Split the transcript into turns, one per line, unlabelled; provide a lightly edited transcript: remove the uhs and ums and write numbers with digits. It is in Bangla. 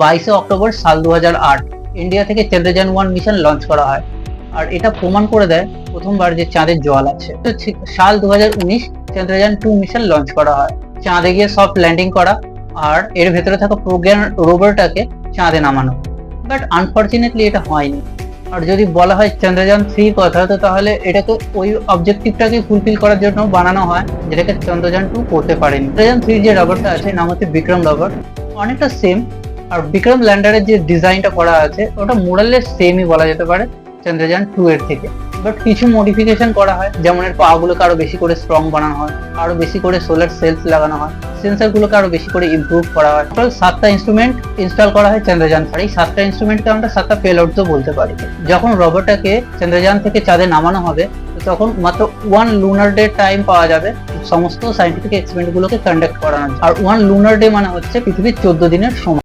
22 অক্টোবর সাল 2008 ইন্ডিয়া থেকে চন্দ্রযান-1 মিশন লঞ্চ করা হয়। আর এটা প্রমাণ করে দেয় প্রথমবার যে চাঁদের জল আছে। তো ঠিক সাল 2019 চন্দ্রযান-2 মিশন লঞ্চ করা হয়, চাঁদে গিয়ে সফট ল্যান্ডিং করা আর এর ভেতরে থাকা প্রোগ্রাম রোবটটাকে চাঁদে নামানো। বাট আনফরচুনেটলি এটা হয়নি। আর যদি বলা হয় চন্দ্রযান-3 কথা, তো তাহলে এটাকে ওই অবজেক্টিভটাকে ফুলফিল করার জন্য বানানো হয়, যেটাকে চন্দ্রযান-2 করতে পারেনি। চন্দ্রযান-3 যে রোবটটা আছে নাম হচ্ছে বিক্রম রোবট, অনেকটা সেম। আর বিক্রম ল্যান্ডারের যে ডিজাইনটা করা আছে ওটা মোরালের সেমই বলা যেতে পারে চন্দ্রযান-2 এর থেকে। বাট কিছু মডিফিকেশন করা হয়, যেমন এর পাগুলোকে আরো বেশি করে স্ট্রং বানানো হয়, আরো বেশি করে সোলার সেলস লাগানো হয়, সেন্সরগুলোকে আরো বেশি করে ইমপ্রুভ করা হয়। টোটাল 7টা ইনস্ট্রুমেন্ট ইনস্টল করা হয় চন্দ্রযান। আর এই 7টা ইনস্ট্রুমেন্টকে আমরা 7টা পেলোডও বলতে পারি। যখন রোবটটাকে চন্দ্রযান থেকে চাঁদে নামানো হবে, তখন মাত্র 1 লুনার ডে টাইম পাওয়া যাবে সমস্ত সাইন্টিফিক এক্সপেরিমেন্ট গুলোকে কন্ডাক্ট করানোর। আর 1 লুনার ডে মানে হচ্ছে পৃথিবীর 14 দিনের সময়।